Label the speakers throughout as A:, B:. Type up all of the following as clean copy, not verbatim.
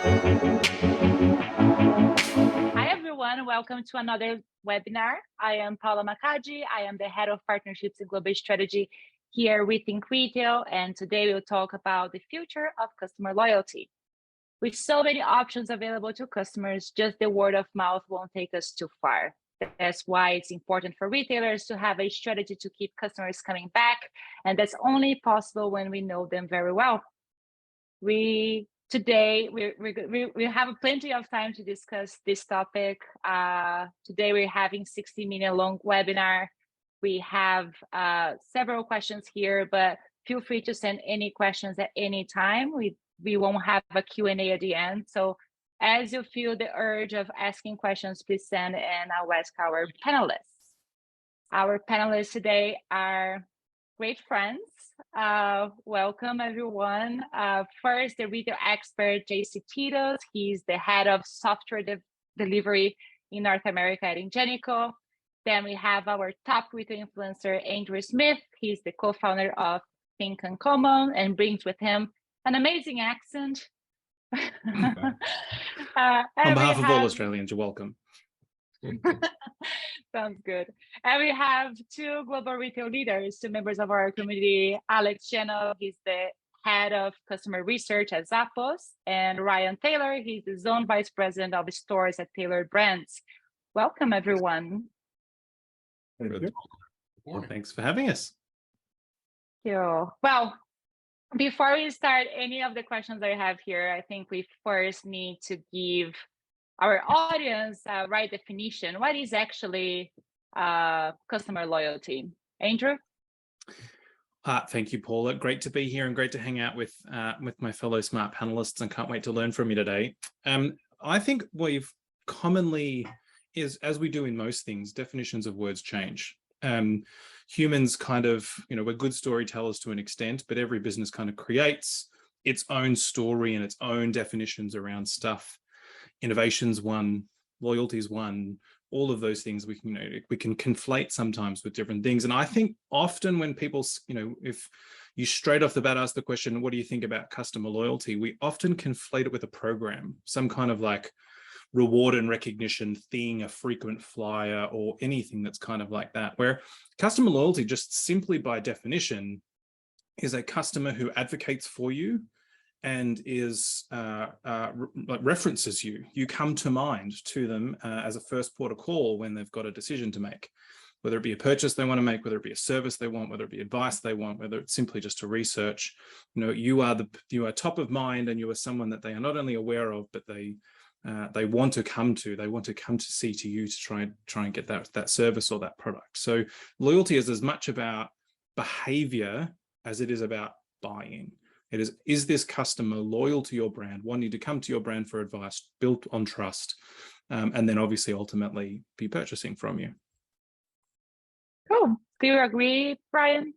A: Hi, everyone. Welcome to another webinar. I am Paula Macaggi. I am the Head of Partnerships and Global Strategy here with RETHINK Retail. And today we'll talk about the future of customer loyalty. With so many options available to customers, just the word of mouth won't take us too far. That's why it's important for retailers to have a strategy to keep customers coming back. And that's only possible when we know them very well. Today, we have plenty of time to discuss this topic. Today, we're having 60-minute long webinar. We have several questions here, but feel free to send any questions at any time. We won't have a Q&A at the end. So as you feel the urge of asking questions, please send, and I'll ask our panelists. Our panelists today are great friends. Welcome, everyone. First, the retail expert, JC Titus. He's the head of software delivery in North America at Ingenico. Then we have our top retail influencer, Andrew Smith. He's the co-founder of ThinkUncommon and brings with him an amazing accent.
B: On behalf of all Australians, you're welcome.
A: Sounds good. And we have two global retail leaders, two members of our community, Alex Genov, he's the head of customer research at Zappos, and Ryan Taylor, he's the zone vice president of stores at Tailored Brands. Welcome, everyone.
B: Thank you. Well, thanks for having us.
A: Thank you. Well, before we start any of the questions I have here, I think we first need to give our audience a right definition. What is actually customer loyalty? Andrew?
B: Thank you, Paula. Great to be here and great to hang out with my fellow smart panelists, and can't wait to learn from you today. I think we've commonly, as we do in most things, definitions of words change. Humans kind of, we're good storytellers to an extent, but every business kind of creates its own story and its own definitions around stuff. Innovation's one, loyalty's one, all of those things we can conflate sometimes with different things. And I think often when people, if you straight off the bat ask the question, what do you think about customer loyalty? We often conflate it with a program, some kind of like reward and recognition thing, a frequent flyer, or anything that's kind of like that, where customer loyalty just simply by definition is a customer who advocates for you and is references you. You come to mind to them as a first port of call when they've got a decision to make, whether it be a purchase they want to make, whether it be a service they want, whether it be advice they want, whether it's simply just to research. You are top of mind, and you are someone that they are not only aware of, but they want to come to. They want to come to see to you to try and get that service or that product. So loyalty is as much about behavior as it is about buying. Is this customer loyal to your brand, wanting to come to your brand for advice, built on trust, and then obviously ultimately be purchasing from you?
A: Cool. Do you agree, Brian?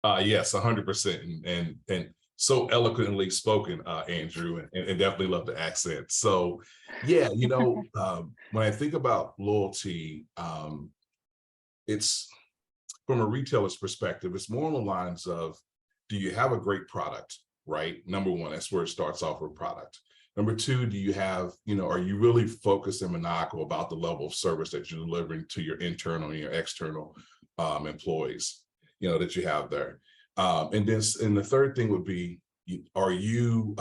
C: Yes, 100%. And so eloquently spoken, Andrew, and definitely love the accent. So yeah, when I think about loyalty, it's from a retailer's perspective, it's more on the lines of, do you have a great product, right? Number one, that's where it starts off with product. Number two, do you have, are you really focused and maniacal about the level of service that you're delivering to your internal and your external employees, that you have there? And the third thing would be, are you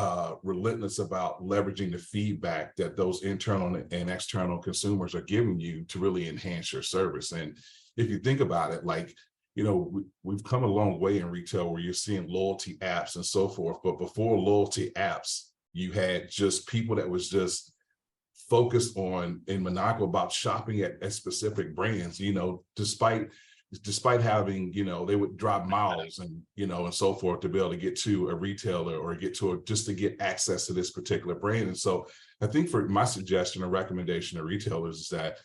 C: relentless about leveraging the feedback that those internal and external consumers are giving you to really enhance your service? And if you think about it, like, we've come a long way in retail where you're seeing loyalty apps and so forth. But before loyalty apps, you had just people that was just focused on and maniacal about shopping at specific brands, despite having, they would drive miles and, and so forth to be able to get to a retailer or just to get access to this particular brand. And so I think for my suggestion or recommendation to retailers is that,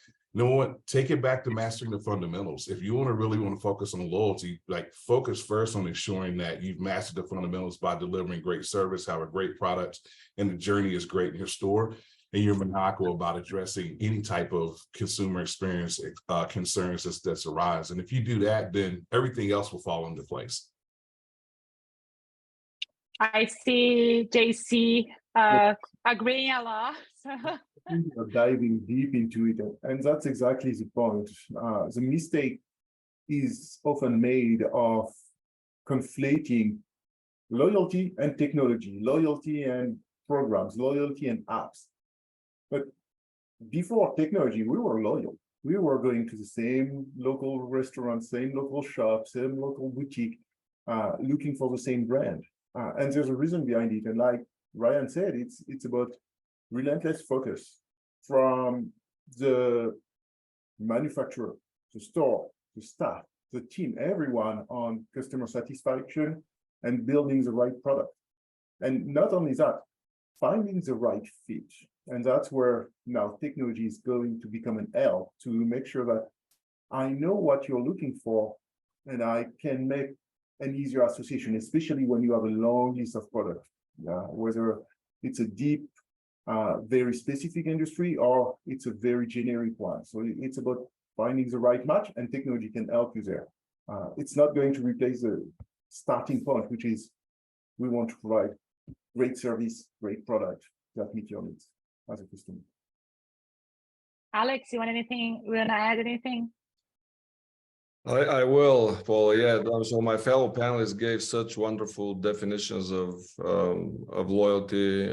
C: take it back to mastering the fundamentals. If you really want to focus on loyalty, focus first on ensuring that you've mastered the fundamentals by delivering great service, have a great product, and the journey is great in your store. And you're maniacal about addressing any type of consumer experience concerns that's arise. And if you do that, then everything else will fall into place.
A: I see JC agreeing a lot.
D: Diving deep into it, and that's exactly the point. The mistake is often made of conflating loyalty and technology, loyalty and programs, loyalty and apps. But before technology, we were loyal. We were going to the same local restaurant, same local shop, same local boutique, looking for the same brand. And there's a reason behind it. And like Ryan said, it's about relentless focus from the manufacturer, the store, the staff, the team, everyone on customer satisfaction and building the right product. And not only that, finding the right fit. And that's where now technology is going to become an help to make sure that I know what you're looking for and I can make an easier association, especially when you have a long list of products, whether it's a deep, very specific industry or it's a very generic one. So it's about finding the right match, and technology can help you there. It's not going to replace the starting point, which is we want to provide great service, great product that meet your needs as a customer.
A: Alex, you want to add anything?
E: I will, Paula. Yeah, so my fellow panelists gave such wonderful definitions of loyalty,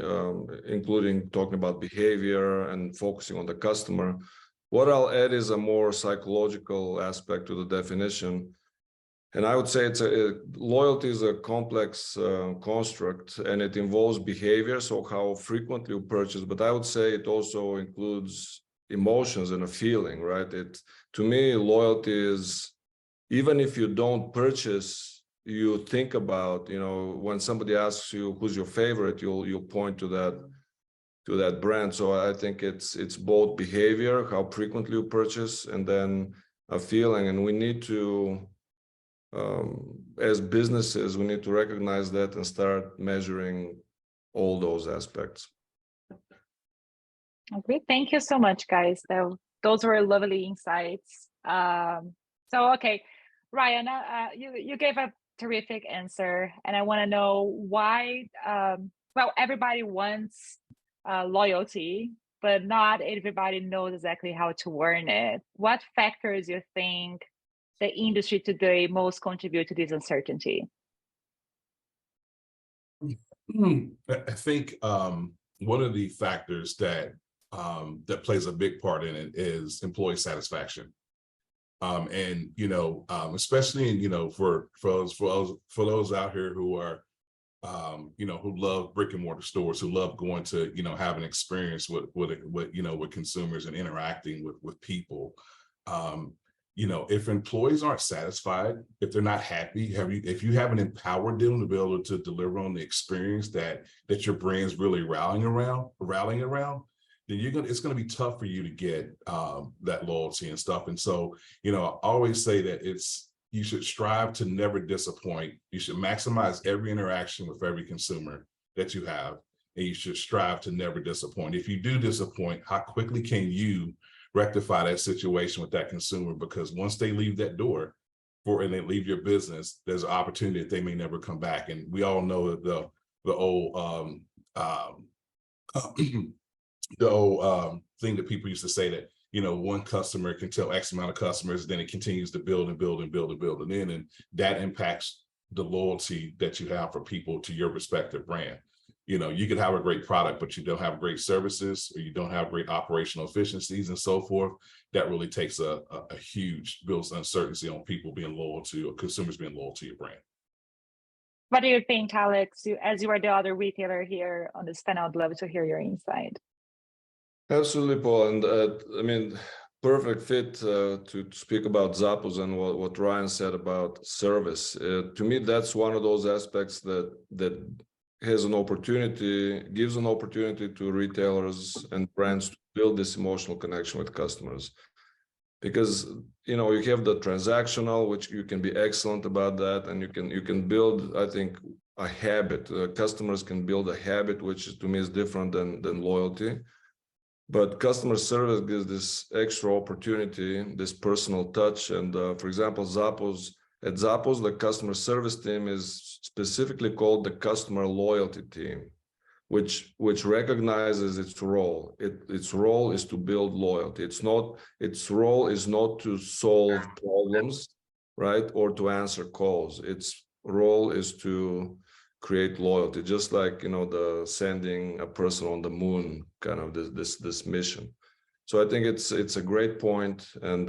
E: including talking about behavior and focusing on the customer. What I'll add is a more psychological aspect to the definition. And I would say loyalty is a complex construct, and it involves behavior, so how frequently you purchase, but I would say it also includes emotions and a feeling, right? To me, loyalty is, even if you don't purchase, you think about, when somebody asks you who's your favorite, you'll point to that brand. So I think it's both behavior, how frequently you purchase, and then a feeling. And we need to, as businesses, we need to recognize that and start measuring all those aspects.
A: Okay, thank you so much, guys. Those were lovely insights. Okay, Ryan, you gave a terrific answer, and I want to know why. Well, everybody wants loyalty, but not everybody knows exactly how to earn it. What factors you think the industry today most contribute to this uncertainty?
C: I think one of the factors that plays a big part in it is employee satisfaction. And especially in for those out here who are who love brick and mortar stores, who love going to have an experience with consumers and interacting with people. If employees aren't satisfied, if they're not happy, if you haven't empowered them to be able to deliver on the experience that your brand's really rallying around, then it's going to be tough for you to get that loyalty and stuff. And so, I always say that you should strive to never disappoint. You should maximize every interaction with every consumer that you have, and you should strive to never disappoint. If you do disappoint, how quickly can you rectify that situation with that consumer? Because once they leave that door and they leave your business, there's an opportunity that they may never come back. And we all know the old thing that people used to say that, one customer can tell X amount of customers, then it continues to build and build and build and build. And that impacts the loyalty that you have for people to your respective brand. You could have a great product, but you don't have great services, or you don't have great operational efficiencies and so forth. That really takes a huge builds uncertainty on people being loyal to, or consumers being loyal to your brand.
A: What do you think, Alex? As you are the other retailer here on this panel, I'd love to hear your insight.
E: Absolutely, Paul. And perfect fit to speak about Zappos and what Ryan said about service. To me, that's one of those aspects that gives an opportunity to retailers and brands to build this emotional connection with customers. Because you have the transactional, which you can be excellent about that, and you can build, I think, a habit. Customers can build a habit, which to me is different than loyalty. But customer service gives this extra opportunity, this personal touch. And for example, at Zappos, the customer service team is specifically called the customer loyalty team, which recognizes its role. Its role is to build loyalty. Its role is not to solve problems, right, or to answer calls. Its role is to create loyalty, just like the sending a person on the moon, kind of this mission. So I think it's a great point, and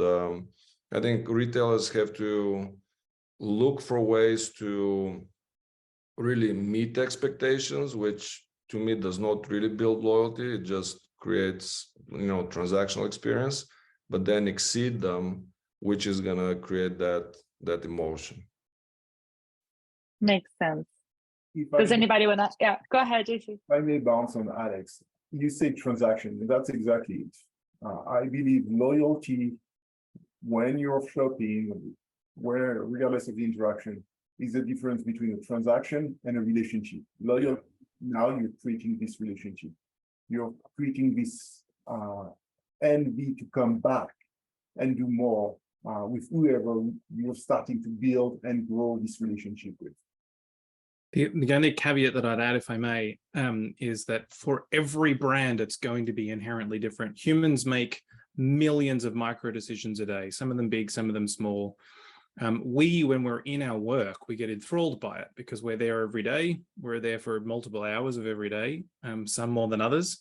E: I think retailers have to look for ways to really meet expectations, which to me does not really build loyalty. It just creates transactional experience, but then exceed them, which is going to create that emotion.
A: Makes sense. Does anybody want to? Yeah, go ahead, JC.
D: If I may bounce on Alex, you say transaction, and that's exactly it. I believe loyalty, when you're shopping, regardless of the interaction, is the difference between a transaction and a relationship. Loyalty, now you're creating this relationship. You're creating this envy to come back and do more with whoever you're starting to build and grow this relationship with.
B: The only caveat that I'd add, if I may, is that for every brand, it's going to be inherently different. Humans make millions of micro decisions a day, some of them big, some of them small. When we're in our work, we get enthralled by it because we're there every day. We're there for multiple hours of every day, some more than others.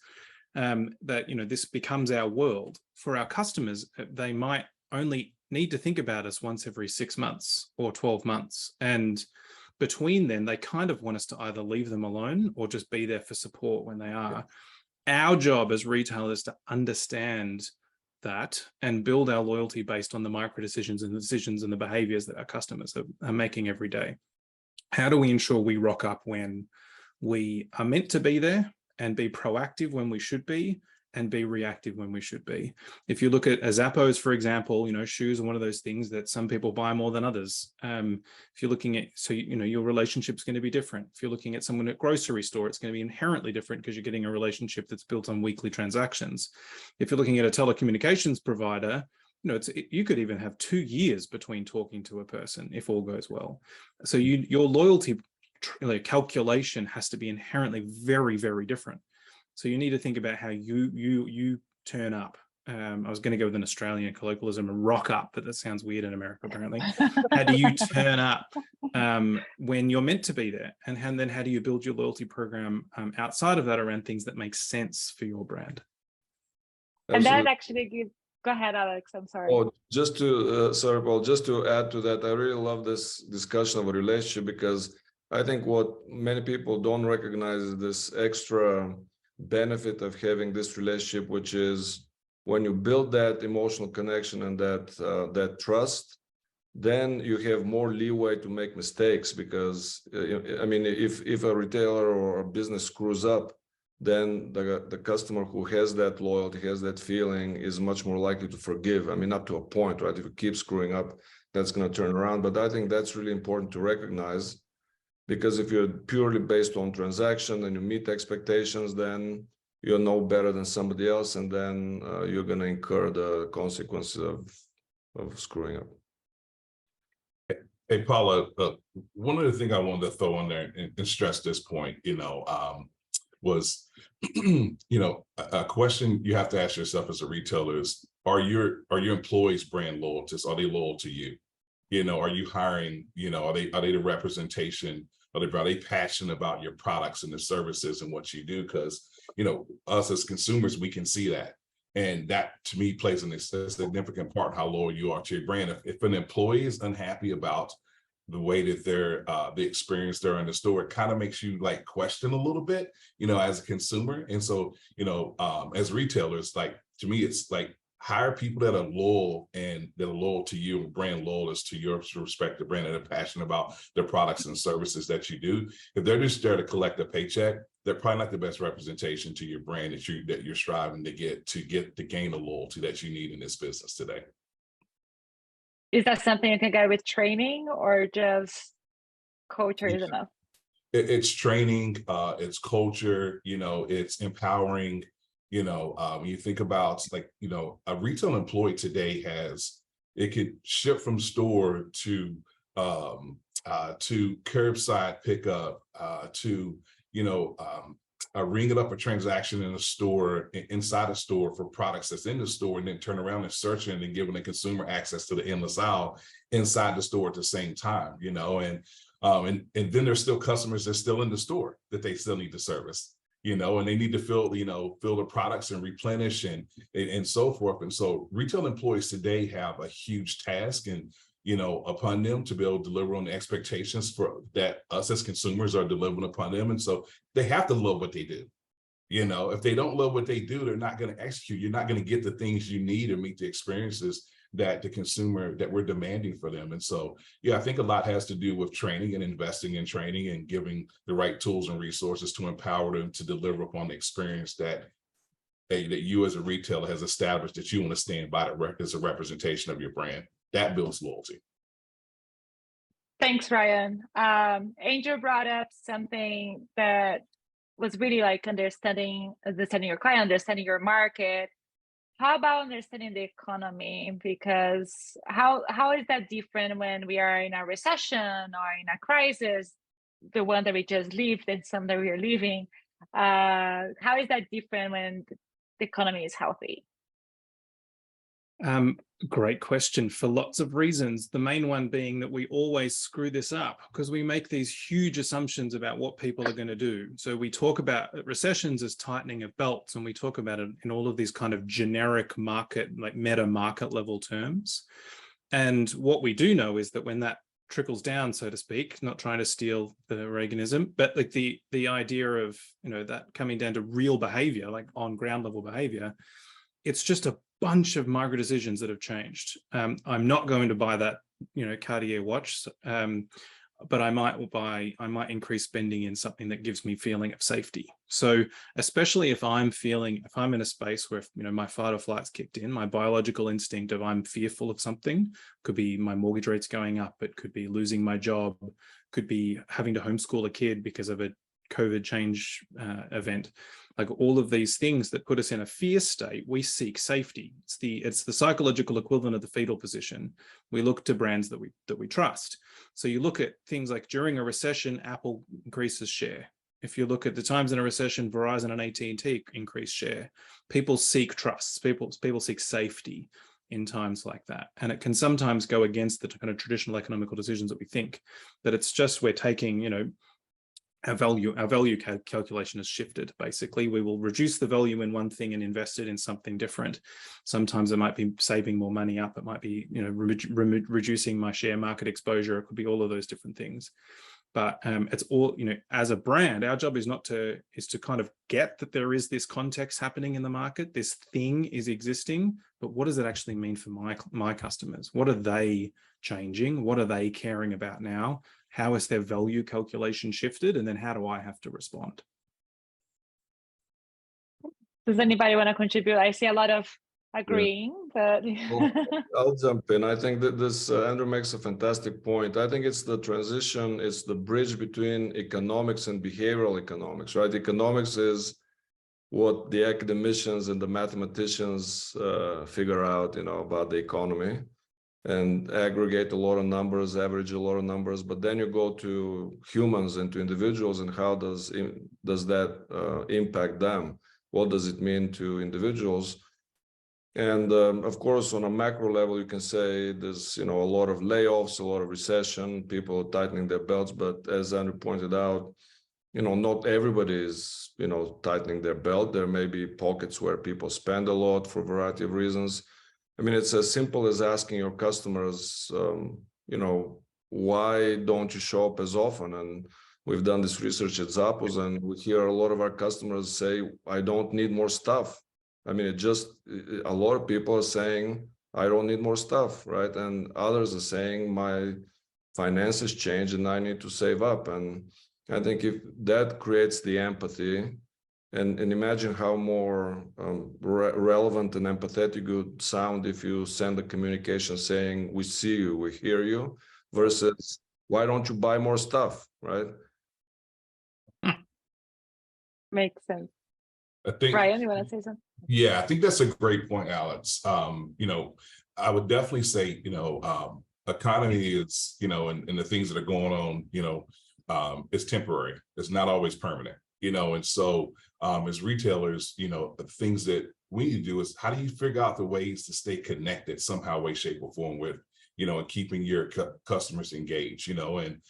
B: This becomes our world. For our customers, they might only need to think about us once every 6 months or 12 months. And between then, they kind of want us to either leave them alone or just be there for support when they are. Our job as retailers is to understand that and build our loyalty based on the micro decisions and the decisions and the behaviors that our customers are making every day. How do we ensure we rock up when we are meant to be there and be proactive when we should be and be reactive when we should be? If you look at Zappos, for example, shoes are one of those things that some people buy more than others. If you're looking at, your relationship's going to be different. If you're looking at someone at grocery store, it's going to be inherently different because you're getting a relationship that's built on weekly transactions. If you're looking at a telecommunications provider, you could even have 2 years between talking to a person if all goes well. So your loyalty calculation has to be inherently very, very different. So you need to think about how you turn up. I was going to go with an Australian colloquialism and rock up, but that sounds weird in America, apparently. How do you turn up when you're meant to be there? And then how do you build your loyalty program outside of that around things that make sense for your brand?
A: And that actually gives, go ahead, Alex, I'm sorry.
E: Oh, just to, sorry, Paul, just to add to that, I really love this discussion of a relationship, because I think what many people don't recognize is this extra benefit of having this relationship, which is when you build that emotional connection and that trust, then you have more leeway to make mistakes. Because I mean, if a retailer or a business screws up, then the customer who has that loyalty, has that feeling, is much more likely to forgive. I mean, up to a point, right? If you keep screwing up, that's going to turn around. But I think that's really important to recognize. Because if you're purely based on transaction and you meet expectations, then you're no better than somebody else, and then you're going to incur the consequences of screwing up.
C: Hey, Paula, one of the things I wanted to throw in there and stress this point, was, a question you have to ask yourself as a retailer is, are your employees brand loyalists? Are they loyal to you? Are you hiring, are they the representation? Are they passionate about your products and the services and what you do? Because, us as consumers, we can see that. And that, to me, plays a significant part in how loyal you are to your brand. If an employee is unhappy about the way that the experience they're in the store, it kind of makes you question a little bit, as a consumer. And so, as retailers, to me, it's hire people that are loyal and that are loyal to you, and brand loyalists to your respective brand, and are passionate about the products and services that you do. If they're just there to collect a paycheck, they're probably not the best representation to your brand that you're striving to gain the loyalty that you need in this business today.
A: Is that something you can get with training, or just culture is enough?
C: It's training, it's culture, it's empowering. When you think about a retail employee today it could ship from store to curbside pickup, to ringing up a transaction in a store, inside a store for products that's in the store, and then turn around and search it and giving the consumer access to the endless aisle inside the store at the same time, you know, and then there's still customers that's still in the store that they still need to service, you know, and they need to fill the products and replenish and so forth. And so retail employees today have a huge task and, you know, upon them to be able to deliver on the expectations for that us as consumers are delivering upon them. And so they have to love what they do. You know, if they don't love what they do, they're not going to execute. You're not going to get the things you need or meet the experiences that the consumer that we're demanding for them. And so, yeah, I think a lot has to do with training and investing in training and giving the right tools and resources to empower them to deliver upon the experience that you as a retailer has established that you want to stand by as a representation of your brand. That builds loyalty.
A: Thanks, Ryan. Andrew brought up something that was really like understanding your client, understanding your market. How about understanding the economy? Because how is that different when we are in a recession or in a crisis, the one that we just lived and some that we are living? How is that different when the economy is healthy?
B: Great question for lots of reasons. The main one being that we always screw this up because we make these huge assumptions about what people are going to do. So we talk about recessions as tightening of belts, and we talk about it in all of these kind of generic market, like meta market level terms. And what we do know is that when that trickles down, so to speak, not trying to steal the Reaganism, but like the idea of, you know, that coming down to real behavior, like on ground level behavior, it's just a bunch of micro decisions that have changed. I'm not going to buy that, you know, Cartier watch, but I might increase spending in something that gives me feeling of safety. So especially if I'm in a space where, you know, my fight or flight's kicked in, my biological instinct of I'm fearful of something, could be my mortgage rates going up, it could be losing my job, could be having to homeschool a kid because of a COVID change event. Like all of these things that put us in a fear state, we seek safety. It's the psychological equivalent of the fetal position. We look to brands that we trust. So you look at things like during a recession, Apple increases share. If you look at the times in a recession, Verizon and AT&T increase share. People seek trust. People seek safety in times like that. And it can sometimes go against the kind of traditional economical decisions that we think, that it's just we're taking, you know, our value calculation has shifted. Basically, we will reduce the value in one thing and invest it in something different. Sometimes it might be saving more money up. It might be, you know, reducing my share market exposure. It could be all of those different things. But it's all, you know, as a brand, our job is to kind of get that there is this context happening in the market. This thing is existing, but what does it actually mean for my customers? What are they changing? What are they caring about now? How is their value calculation shifted? And then how do I have to respond?
A: Does anybody want to contribute? I see a lot of agreeing, but
E: well, I'll jump in. I think that this Andrew makes a fantastic point. I think it's the transition, it's the bridge between economics and behavioral economics, right? Economics is what the academicians and the mathematicians figure out, you know, about the economy, and aggregate a lot of numbers, average a lot of numbers. But then you go to humans and to individuals, and how does that impact them? What does it mean to individuals? And of course, on a macro level, you can say there's, you know, a lot of layoffs, a lot of recession, people tightening their belts. But as Andrew pointed out, you know, not everybody is, you know, tightening their belt. There may be pockets where people spend a lot for a variety of reasons. I mean, it's as simple as asking your customers, you know, why don't you show up as often? And we've done this research at Zappos, and we hear a lot of our customers say, I don't need more stuff. I mean, a lot of people are saying, I don't need more stuff, right? And others are saying, my finances changed and I need to save up. And I think if that creates the empathy, and imagine how more relevant and empathetic you would sound if you send a communication saying, we see you, we hear you, versus, why don't you buy more stuff, right?
A: Makes sense.
C: I think,
A: Ryan, you want to say something?
C: Yeah, I think that's a great point, Alex. You know, I would definitely say, you know, economy is, you know, and the things that are going on, you know, it's temporary. It's not always permanent. And so as retailers, the things that we need to do is how do you figure out the ways to stay connected somehow, way, shape, or form with, and keeping your customers engaged, and,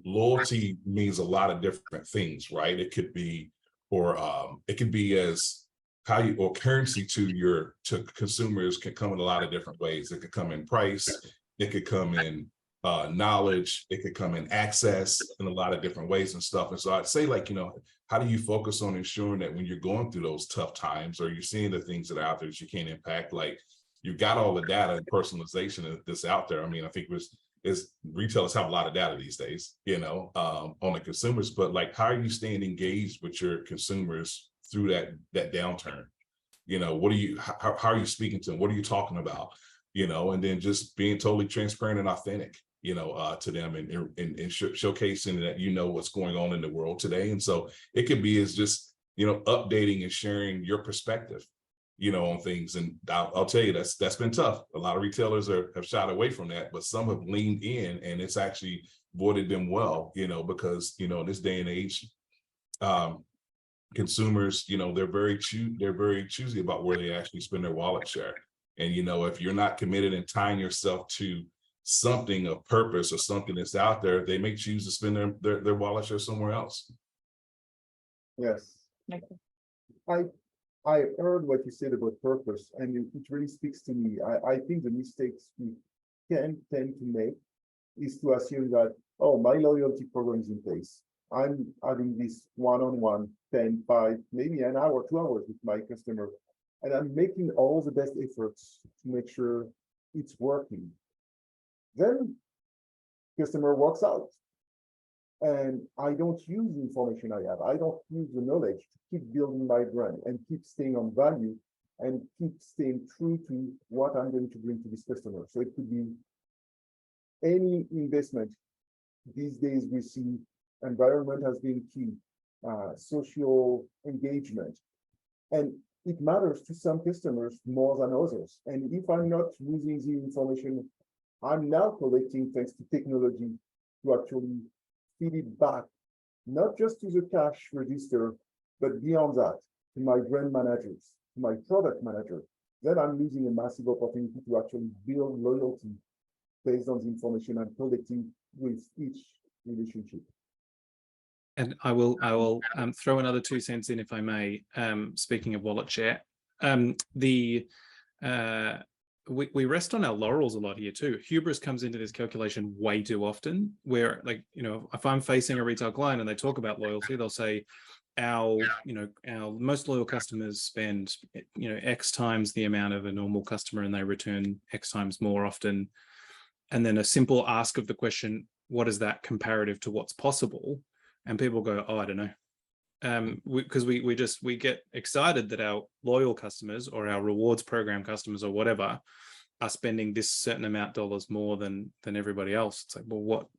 C: loyalty means a lot of different things, right? It could be, or it could be as how you, or currency to consumers can come in a lot of different ways. It could come in price, it could come in knowledge, it could come in access in a lot of different ways and stuff. And so I'd say, like, how do you focus on ensuring that when you're going through those tough times, or you're seeing the things that are out there that you can't impact, like you've got all the data and personalization that's out there. I mean, I think retailers have a lot of data these days, on the consumers, but like, how are you staying engaged with your consumers through that downturn? How are you speaking to them? What are you talking about? And then just being totally transparent and authentic, to them, and showcasing that what's going on in the world today. And so it could be as just, updating and sharing your perspective, on things. And I'll tell you, that's been tough. A lot of retailers have shied away from that, but some have leaned in, and it's actually voided them well, because, in this day and age, consumers, they're very choosy about where they actually spend their wallet share. And, if you're not committed and tying yourself to something of purpose or something that's out there, they may choose to spend their wallet share somewhere else.
D: Yes. I heard what you said about purpose, and it really speaks to me. I think the mistakes we can tend to make is to assume that, oh, my loyalty program is in place. I'm having this one-on-one, 10, 5, maybe an hour, 2 hours with my customer, and I'm making all the best efforts to make sure it's working. Then customer walks out, and I don't use the information I have. I don't use the knowledge to keep building my brand and keep staying on value and keep staying true to what I'm going to bring to this customer. So it could be any investment. These days we see environment has been key, social engagement, and it matters to some customers more than others. And if I'm not using the information I'm now collecting thanks to technology to actually feed it back, not just to the cash register, but beyond that, to my brand managers, to my product manager, then I'm losing a massive opportunity to actually build loyalty based on the information I'm collecting with each relationship.
B: And I will throw another 2 cents in, if I may. Speaking of wallet share, we rest on our laurels a lot here too. Hubris comes into this calculation way too often, where, like, if I'm facing a retail client and they talk about loyalty, they'll say our most loyal customers spend, X times the amount of a normal customer, and they return X times more often. And then a simple ask of the question, what is that comparative to what's possible? And people go, oh, I don't know. Because we get excited that our loyal customers or our rewards program customers or whatever are spending this certain amount dollars more than everybody else. It's like, well,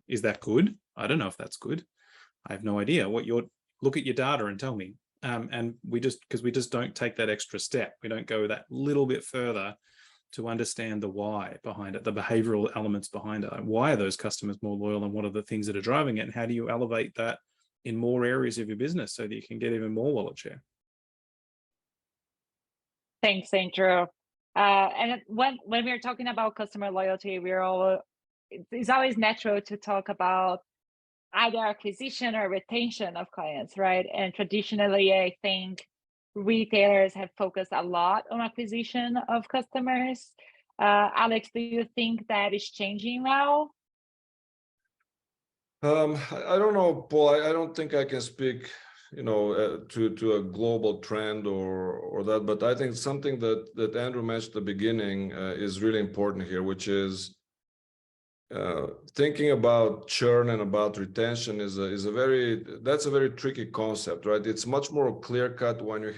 B: is that good? I don't know if that's good. I have no idea. Look at your data and tell me. And we just don't take that extra step. We don't go that little bit further to understand the why behind it, the behavioral elements behind it. Why are those customers more loyal, and what are the things that are driving it? And how do you elevate that in more areas of your business so that you can get even more wallet share?
A: Thanks, Andrew. And when we're talking about customer loyalty, it's always natural to talk about either acquisition or retention of clients, right? And traditionally, I think retailers have focused a lot on acquisition of customers. Alex, do you think that is changing now?
E: I don't know, Paul. I don't think I can speak, to a global trend or that, but I think something that Andrew mentioned at the beginning is really important here, which is thinking about churn and about retention that's a very tricky concept, right? It's much more clear-cut when you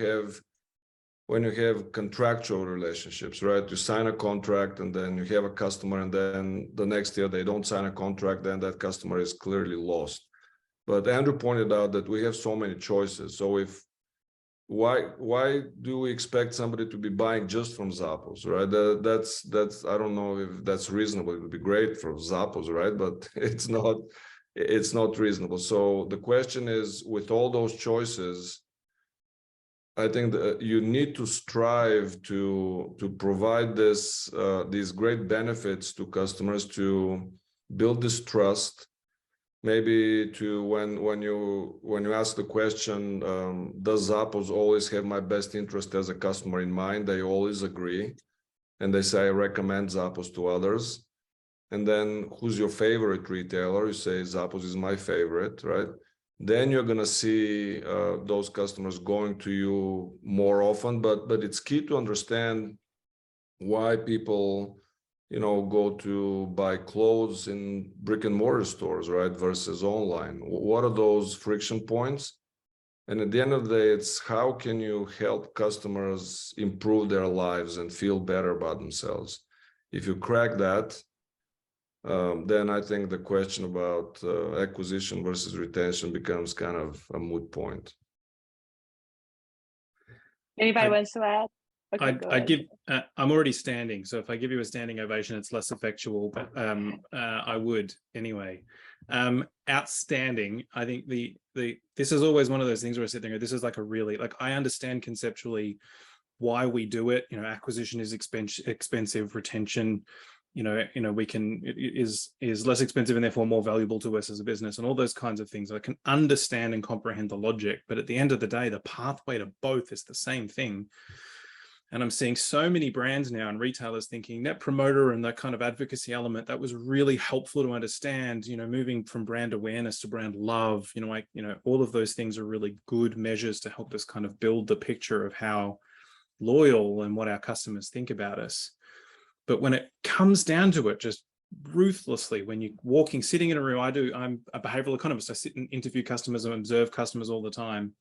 E: have contractual relationships, right? You sign a contract and then you have a customer, and then the next year they don't sign a contract, then that customer is clearly lost. But Andrew pointed out that we have so many choices. So why do we expect somebody to be buying just from Zappos, right? That's I don't know if that's reasonable. It would be great for Zappos, right? But it's not. it's not reasonable. So the question is, with all those choices, I think that you need to strive to provide these great benefits to customers, to build this trust. Maybe to when you ask the question, does Zappos always have my best interest as a customer in mind? They always agree, and they say I recommend Zappos to others. And then who's your favorite retailer? You say Zappos is my favorite, right? Then you're gonna see those customers going to you more often. But it's key to understand why people, go to buy clothes in brick and mortar stores, right, versus online. What are those friction points? And at the end of the day, it's how can you help customers improve their lives and feel better about themselves? If you crack that, then I think the question about acquisition versus retention becomes kind of a moot point.
A: Anybody wants to add? Okay,
B: I'm already standing, so if I give you a standing ovation, it's less effectual, but I would anyway. Outstanding. I think this is always one of those things where I sit there and go, this is like a really, like, I understand conceptually why we do it. Acquisition is expensive, retention, is less expensive and therefore more valuable to us as a business, and all those kinds of things. I can understand and comprehend the logic, but at the end of the day, the pathway to both is the same thing. And I'm seeing so many brands now and retailers thinking net promoter and that kind of advocacy element, that was really helpful to understand, moving from brand awareness to brand love, all of those things are really good measures to help us kind of build the picture of how loyal and what our customers think about us. But when it comes down to it, just ruthlessly, when you're sitting in a room, I'm a behavioral economist. I sit and interview customers and observe customers all the time.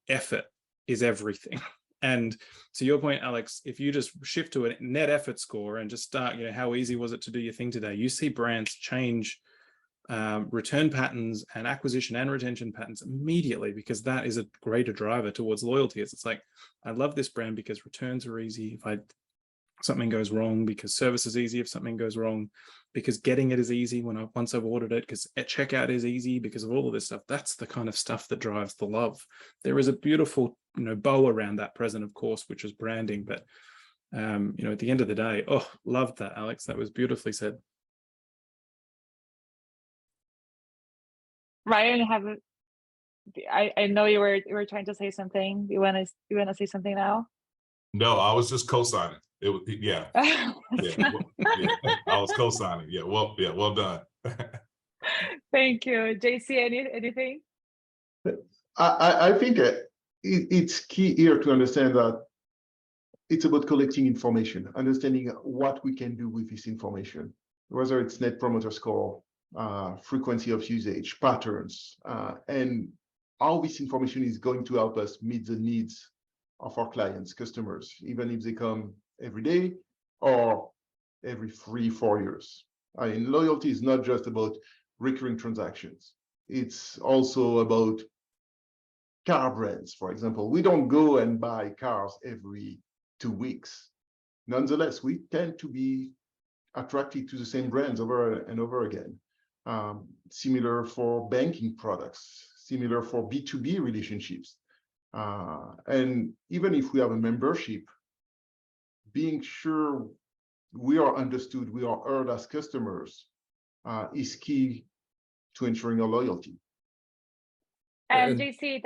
B: Effort is everything. And to your point, Alex, if you just shift to a net effort score and just start, how easy was it to do your thing today? You see brands change return patterns and acquisition and retention patterns immediately, because that is a greater driver towards loyalty. It's like, I love this brand because returns are easy. If something goes wrong, because service is easy if something goes wrong, because getting it is easy once I've ordered it, because at checkout is easy, because of all of this stuff. That's the kind of stuff that drives the love. There is a beautiful bow around that present, of course, which is branding. But at the end of the day, loved that, Alex. That was beautifully said.
A: Ryan, I know you were trying to say something. You want to say something now?
C: No, I was just co-signing. Yeah. I was co-signing. Well done.
A: Thank you. JC, anything?
D: I think it's key here to understand that it's about collecting information, understanding what we can do with this information, whether it's net promoter score, frequency of usage, patterns, and how this information is going to help us meet the needs of our clients, customers, even if they come every day or every 3-4 years. Loyalty is not just about recurring transactions. It's also about car brands, for example. We don't go and buy cars every 2 weeks. Nonetheless, we tend to be attracted to the same brands over and over again. Similar for banking products, similar for B2B relationships. And even if we have a membership, being sure we are understood, we are heard as customers is key to ensuring our loyalty.
A: And JC,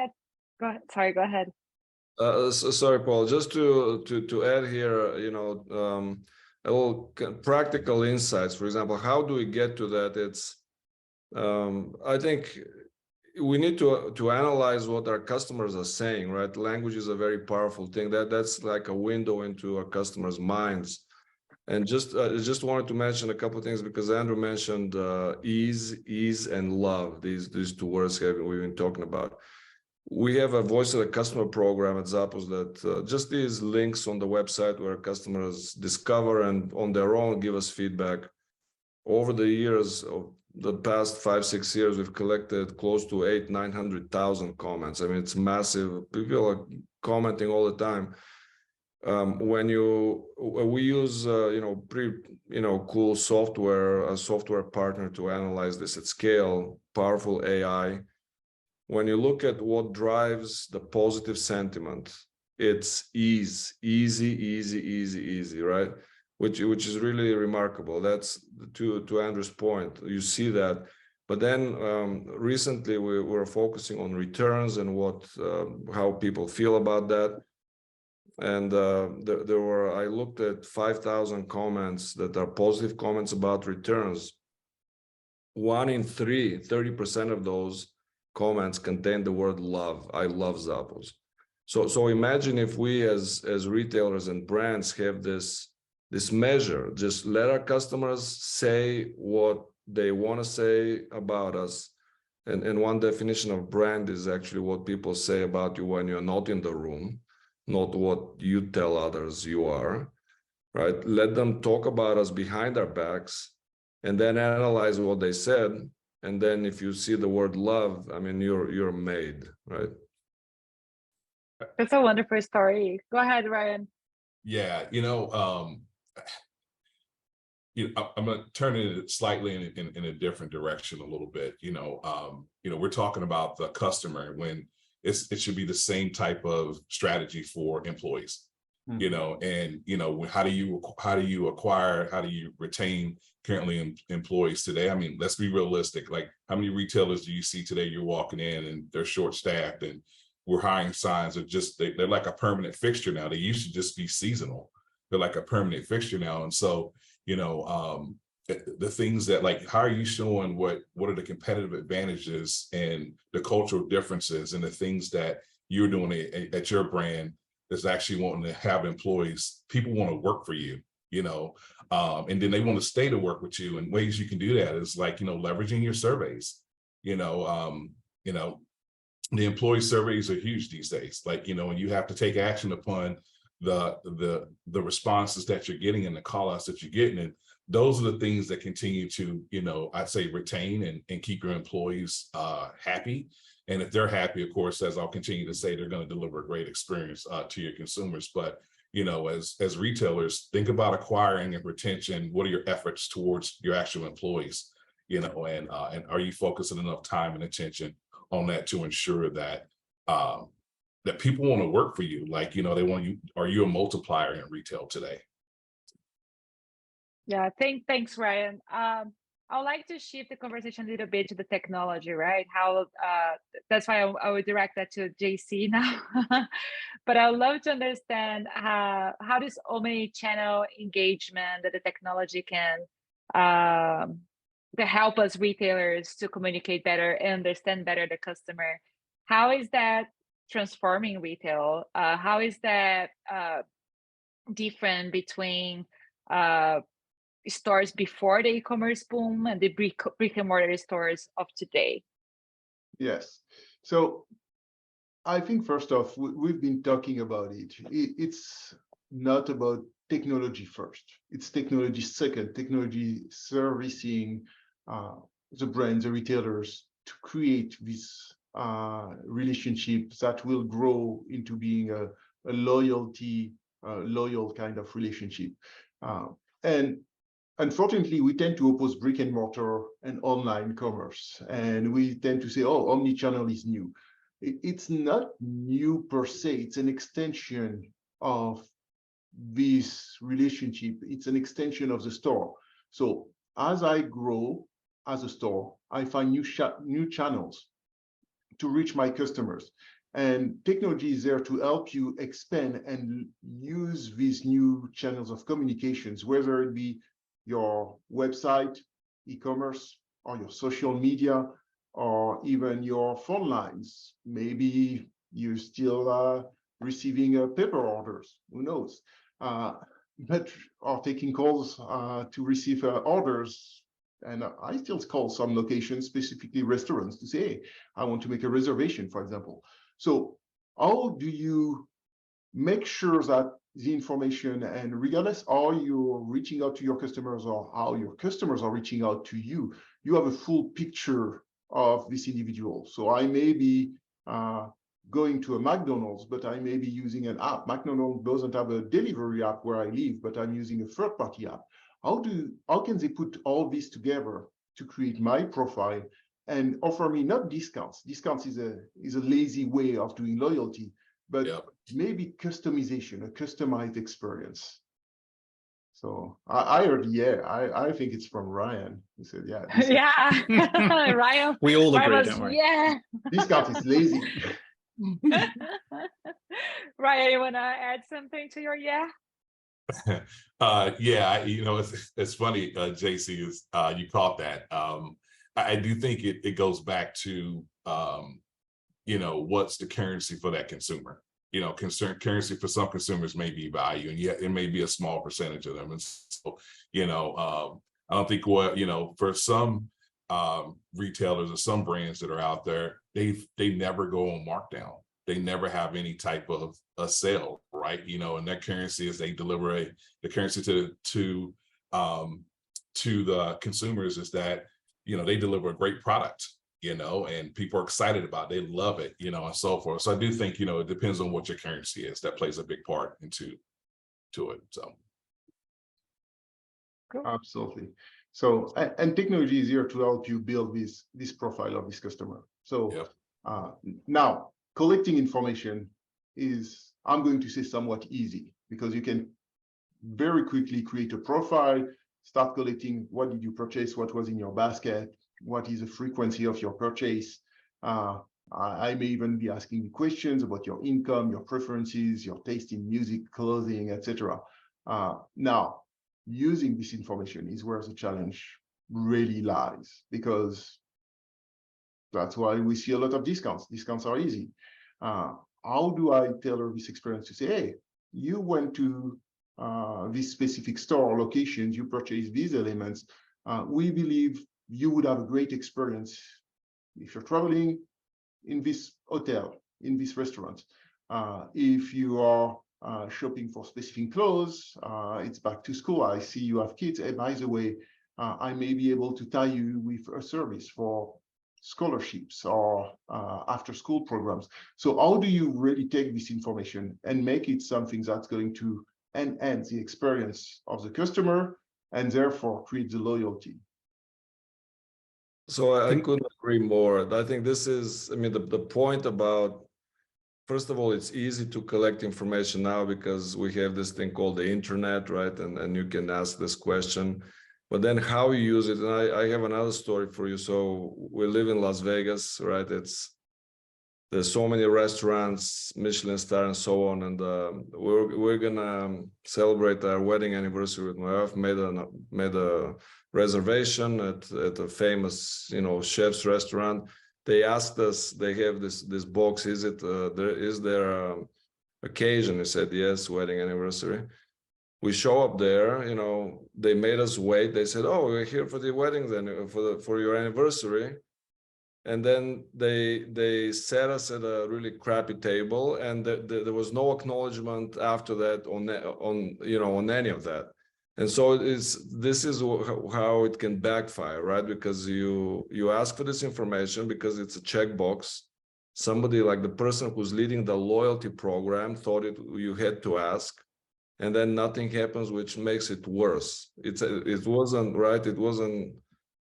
A: go ahead. Sorry, go ahead.
E: Sorry, Paul. Just to add here, a little practical insights. For example, how do we get to that? It's I think we need to analyze what our customers are saying, right? Language is a very powerful thing. That's like a window into our customers' minds. And just wanted to mention a couple of things, because Andrew mentioned ease and love. These two words we've been talking about. We have a voice of the customer program at Zappos that just these links on the website where customers discover and on their own give us feedback. Over the years, of the past 5-6 years, we've collected close to 800,000-900,000 comments. I mean, it's massive. People are commenting all the time. We use cool software, a software partner to analyze this at scale, powerful AI. When you look at what drives the positive sentiment, it's easy, right? Which is really remarkable. That's to Andrew's point. You see that. But then recently we were focusing on returns and how people feel about that. And I looked at 5,000 comments that are positive comments about returns. 1 in 3, 30% of those comments contain the word love. I love Zappos. So imagine if we as retailers and brands have this measure, just let our customers say what they want to say about us. And one definition of brand is actually what people say about you when you're not in the room, not what you tell others you are, right? Let them talk about us behind our backs and then analyze what they said. And then if you see the word love, I mean, you're made, right?
A: That's a wonderful story. Go ahead, Ryan.
C: Yeah, I'm going to turn it slightly in a different direction a little bit. We're talking about the customer when it should be the same type of strategy for employees. Mm-hmm. How do you acquire, how do you retain currently employees today? I mean, let's be realistic. Like, how many retailers do you see today? You're walking in and they're short-staffed, and we're hiring signs of they're like a permanent fixture now. They used to just be seasonal. They're like a permanent fixture now. And so, the things that, like, how are you showing what are the competitive advantages and the cultural differences and the things that you're doing at your brand that's actually wanting to have employees, people want to work for you, and then they want to stay to work with you. And ways you can do that is like, leveraging your surveys. The employee surveys are huge these days. Like, and you have to take action upon the responses that you're getting and the call outs that you're getting. And those are the things that continue to, I'd say, retain and keep your employees happy. And if they're happy, of course, as I'll continue to say, they're going to deliver a great experience to your consumers. But, as retailers, think about acquiring and retention. What are your efforts towards your actual employees? And are you focusing enough time and attention on that to ensure that that people want to work for you? Like, they want you. Are you a multiplier in retail today?
A: Yeah, thanks, Ryan. I would like to shift the conversation a little bit to the technology, right? How that's why I would direct that to JC now. But I would love to understand how this omni-channel engagement that the technology can to help us retailers to communicate better and understand better the customer. How is that transforming retail? How is that different between stores before the e-commerce boom and the brick and mortar stores of today?
D: Yes. So I think first off, we've been talking about it. It's not about technology first. It's technology second, technology servicing the brands, the retailers, to create this relationship that will grow into being a loyal kind of relationship. And unfortunately, we tend to oppose brick and mortar and online commerce. And we tend to say, oh, omnichannel is new. It's not new per se. It's an extension of this relationship. It's an extension of the store. So as I grow as a store, I find new channels to reach my customers. And technology is there to help you expand and use these new channels of communications, whether it be your website, e-commerce, or your social media, or even your phone lines. Maybe you're still receiving paper orders, who knows? But are taking calls to receive orders. And I still call some locations, specifically restaurants, to say, hey, I want to make a reservation, for example. So how do you make sure that the information, and regardless how you're reaching out to your customers or how your customers are reaching out to you, you have a full picture of this individual. So I may be going to a McDonald's, but I may be using an app. McDonald's doesn't have a delivery app where I live, but I'm using a third-party app. How can they put all this together to create my profile and offer me not discounts? Discounts is a lazy way of doing loyalty, but maybe customization, a customized experience. So I heard, I think it's from Ryan. He said,
A: yeah. Ryan.
B: We all agree,
A: Ryan
B: don't we?
A: Yeah.
D: Discount is lazy.
A: Ryan, you want to add something to your
C: it's funny, JC, is you caught that. I do think it goes back to what's the currency for that consumer. Currency for some consumers may be value, and yet it may be a small percentage of them. And so, I don't think for some retailers or some brands that are out there, they never go on markdown. They never have any type of a sale, right? And their currency is they deliver the currency to the consumers is that, they deliver a great product, and people are excited about it. They love it, and so forth. So I do think, it depends on what your currency is. That plays a big part into it. So.
A: Cool.
D: Absolutely. So, and technology is here to help you build this profile of this customer. So now collecting information is, I'm going to say, somewhat easy, because you can very quickly create a profile, start collecting what did you purchase, what was in your basket, what is the frequency of your purchase. I may even be asking you questions about your income, your preferences, your taste in music, clothing, etc. Now, using this information is where the challenge really lies, because that's why we see a lot of discounts. Discounts are easy. How do I tailor this experience to say, hey, you went to this specific store or locations, you purchased these elements. We believe you would have a great experience if you're traveling in this hotel, in this restaurant. If you are shopping for specific clothes, it's back to school. I see you have kids. And by the way, I may be able to tie you with a service for scholarships or after school programs. So how do you really take this information and make it something that's going to enhance the experience of the customer and therefore create the loyalty?
E: So I couldn't agree more. I think this is, the point about, first of all, it's easy to collect information now because we have this thing called the internet, right? And you can ask this question, but then how you use it. And I have another story for you. So we live in Las Vegas, right? There's so many restaurants, Michelin star and so on. And we're gonna celebrate our wedding anniversary with my wife, made a reservation at a famous, chef's restaurant. They asked us, they have this box, is there occasion? We said, yes, wedding anniversary. We show up there, they made us wait. They said, oh, we're here for the wedding then, for your anniversary. And then they sat us at a really crappy table, and there was no acknowledgement after that on any of that. And so this is how it can backfire, right? Because you ask for this information because it's a checkbox. Somebody, like the person who's leading the loyalty program, thought you had to ask, and then nothing happens, which makes it worse. It wasn't right. It wasn't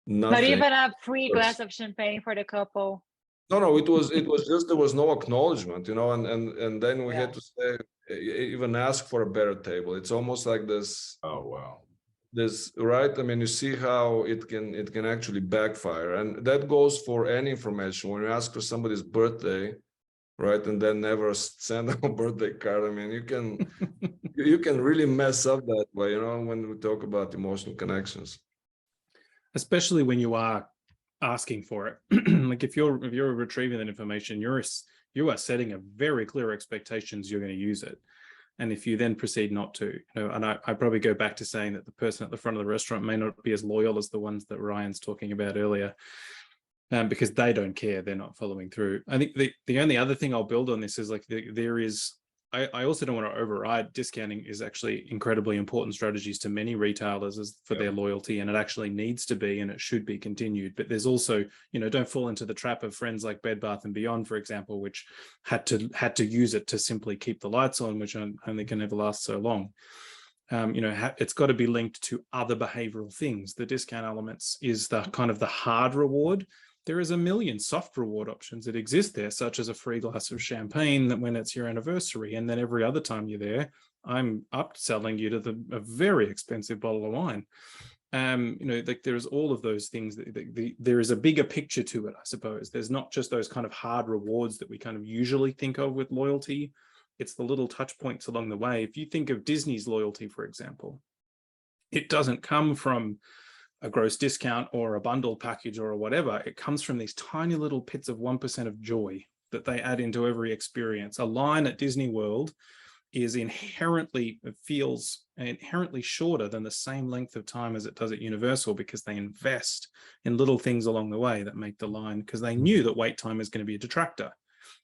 E: nothing.
A: Not even a free glass of champagne for the couple.
E: No, it was just there was no acknowledgement, and then we had to say, even ask for a better table. It's almost like this.
C: Oh wow.
E: This, right? You see how it can actually backfire, and that goes for any information. When you ask for somebody's birthday, right, and then never send a birthday card. You can really mess up that way, when we talk about emotional connections.
B: Especially when you are asking for it. Like if you're retrieving that information, you are setting a very clear expectations you're going to use it. And if you then proceed not to, and I probably go back to saying that the person at the front of the restaurant may not be as loyal as the ones that Ryan's talking about earlier, because they don't care, they're not following through. I think the only other thing I'll build on this is, like, there is I also don't want to override. Discounting is actually incredibly important strategies to many retailers for their loyalty, and it actually needs to be, and it should be continued. But there's also, don't fall into the trap of friends like Bed Bath & Beyond, for example, which had to use it to simply keep the lights on, which only can ever last so long. It's got to be linked to other behavioral things. The discount elements is the kind of the hard reward. There is a million soft reward options that exist there, such as a free glass of champagne that when it's your anniversary, and then every other time you're there, I'm upselling you to a very expensive bottle of wine. Like there's all of those things. There is a bigger picture to it, I suppose. There's not just those kind of hard rewards that we kind of usually think of with loyalty. It's the little touch points along the way. If you think of Disney's loyalty, for example, it doesn't come from a gross discount or a bundle package or whatever. It comes from these tiny little pits of 1% of joy that they add into every experience. A line at Disney World feels inherently shorter than the same length of time as it does at Universal, because they invest in little things along the way that make the line, because they knew that wait time is going to be a detractor.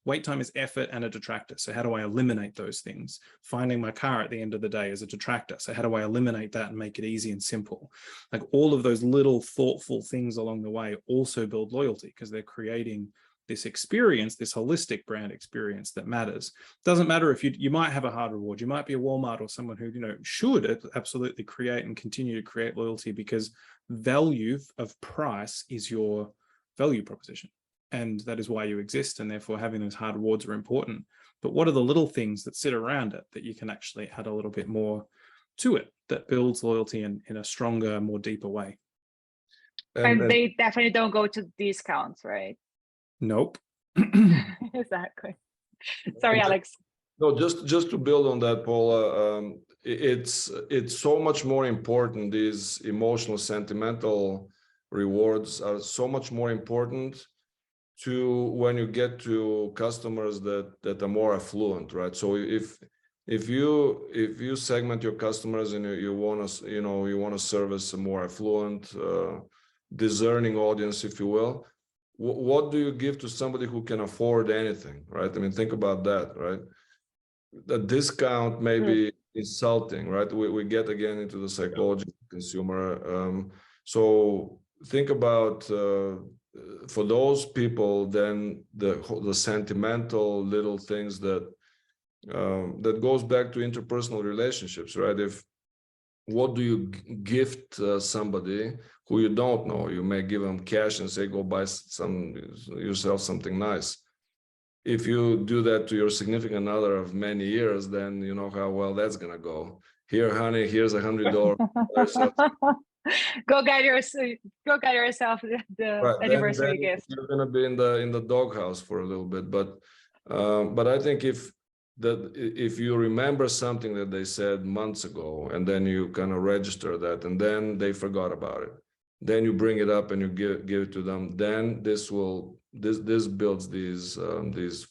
B: Wait time is effort and a detractor. So how do I eliminate those things? Finding my car at the end of the day is a detractor. So how do I eliminate that and make it easy and simple? Like all of those little thoughtful things along the way also build loyalty, because they're creating this experience, this holistic brand experience that matters. Doesn't matter if you might have a hard reward. You might be a Walmart or someone who, should absolutely create and continue to create loyalty, because value of price is your value proposition. And that is why you exist, and therefore having those hard rewards are important. But what are the little things that sit around it that you can actually add a little bit more to it that builds loyalty in a stronger, more deeper way?
A: And they definitely don't go to discounts, right?
B: Nope.
A: Exactly. Sorry, Alex.
E: No, just to build on that, Paula, it's so much more important. These emotional, sentimental rewards are so much more important to when you get to customers that are more affluent, right? So if you segment your customers and you want to service a more affluent, discerning audience, if you will, what do you give to somebody who can afford anything, right? I mean, think about that, right? The discount may be insulting, right? We get again into the psychology of the consumer. So think about for those people, then the sentimental little things that goes back to interpersonal relationships, right? What do you gift somebody who you don't know? You may give them cash and say, go buy yourself something nice. If you do that to your significant other of many years, then you know how well that's gonna go. Here, honey, here's $100.
A: Go get yourself the anniversary gift.
E: You're gonna be in the doghouse for a little bit, but I think if you remember something that they said months ago, and then you kind of register that, and then they forgot about it, then you bring it up and you give it to them, then this builds these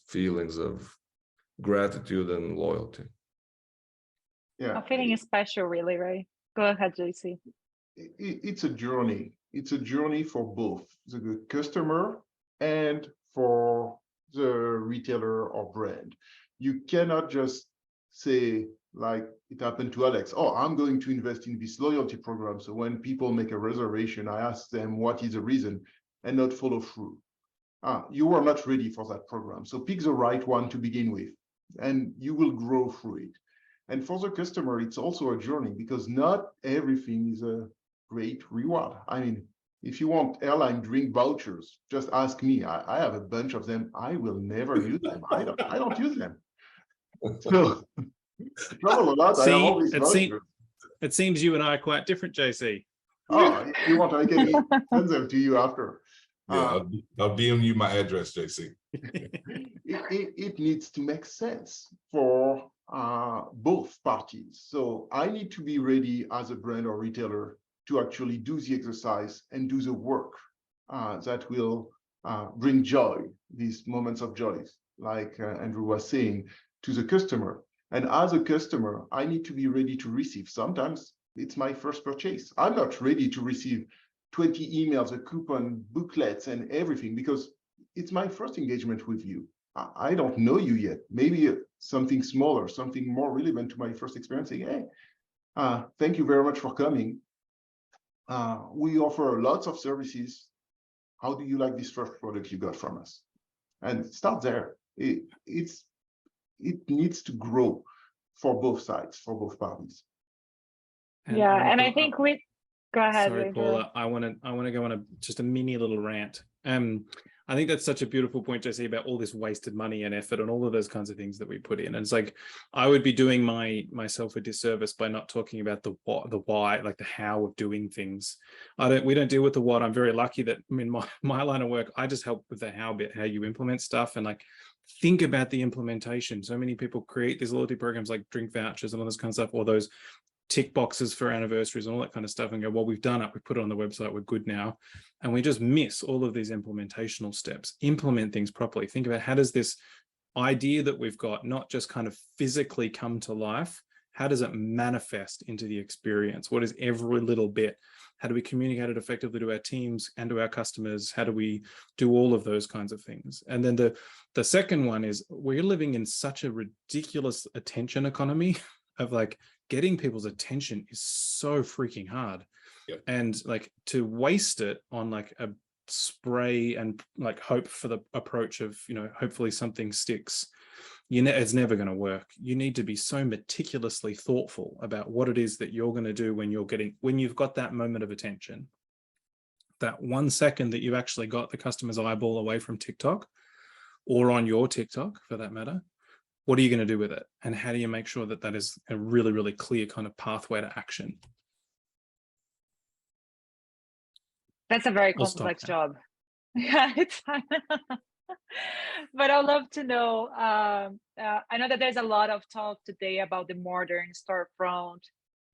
E: feelings of gratitude and loyalty.
D: Yeah,
A: A feeling is special, really, right? Go ahead, JC.
D: It's a journey. It's a journey for both the customer and for the retailer or brand. You cannot just say, like it happened to Alex, oh, I'm going to invest in this loyalty program. So when people make a reservation, I ask them what is the reason, and not follow through. You are not ready for that program. So pick the right one to begin with, and you will grow through it. And for the customer, it's also a journey, because not everything is a great reward. I mean, if you want airline drink vouchers, just ask me. I have a bunch of them. I will never use them. I don't use them. So travel a lot.
B: See, it seems you and I are quite different, JC.
D: Oh, if you want, I can send them to you after.
C: Yeah, I'll DM you my address, JC.
D: It needs to make sense for both parties. So I need to be ready as a brand or retailer to actually do the exercise and do the work that will bring joy, these moments of joy, like Andrew was saying, to the customer. And as a customer, I need to be ready to receive. Sometimes it's my first purchase. I'm not ready to receive 20 emails, a coupon, booklets, and everything, because it's my first engagement with you. I don't know you yet. Maybe something smaller, something more relevant to my first experience, saying, hey, thank you very much for coming. We offer lots of services. How do you like this first product you got from us? And start there. It needs to grow for both sides, for both parties.
A: And I think we go ahead.
B: Sorry, Paula. I want to go on just a mini little rant. I think that's such a beautiful point, Jesse, about all this wasted money and effort and all of those kinds of things that we put in. And it's like I would be doing myself a disservice by not talking about the why, like the how of doing things. We don't deal with the what. I'm very lucky that in my line of work, I just help with the how bit, how you implement stuff and like think about the implementation. So many people create these loyalty programs like drink vouchers and all this kind of stuff, or those tick boxes for anniversaries and all that kind of stuff, and go, well, we've done it, we put it on the website, we're good now. And we just miss all of these implementational steps. Implement things properly. Think about, how does this idea that we've got not just kind of physically come to life? How does it manifest into the experience? What is every little bit? How do we communicate it effectively to our teams and to our customers? How do we do all of those kinds of things? And then the second one is, we're living in such a ridiculous attention economy of like, getting people's attention is so freaking hard.
C: Yep.
B: And like to waste it on like a spray and like hope for the approach of, hopefully something sticks, it's never going to work. You need to be so meticulously thoughtful about what it is that you're going to do when you've got that moment of attention, that 1 second that you've actually got the customer's eyeball away from TikTok or on your TikTok for that matter. What are you going to do with it? And how do you make sure that that is a really, really clear kind of pathway to action?
A: That's a very complex job. Yeah, it's fine. But I'd love to know, I know that there's a lot of talk today about the modern storefront,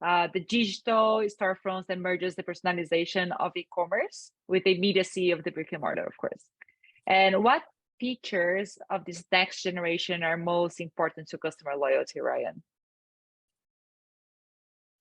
A: the digital storefronts that merges the personalization of e-commerce with the immediacy of the brick and mortar, of course. And what features of this next generation are most important to customer loyalty, Ryan?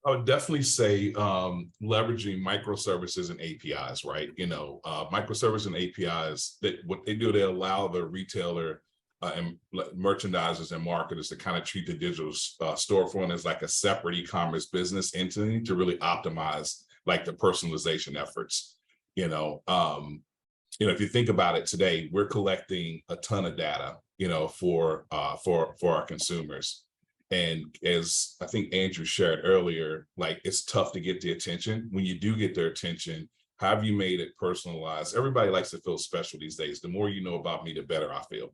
C: I would definitely say leveraging microservices and APIs, right? Microservices and APIs, that what they do, they allow the retailer and merchandisers and marketers to kind of treat the digital storefront as like a separate e-commerce business entity to really optimize like the personalization efforts. If you think about it today, we're collecting a ton of data, for our consumers. And as I think Andrew shared earlier, like it's tough to get the attention. When you do get their attention, how have you made it personalized? Everybody likes to feel special these days. The more you know about me, the better I feel.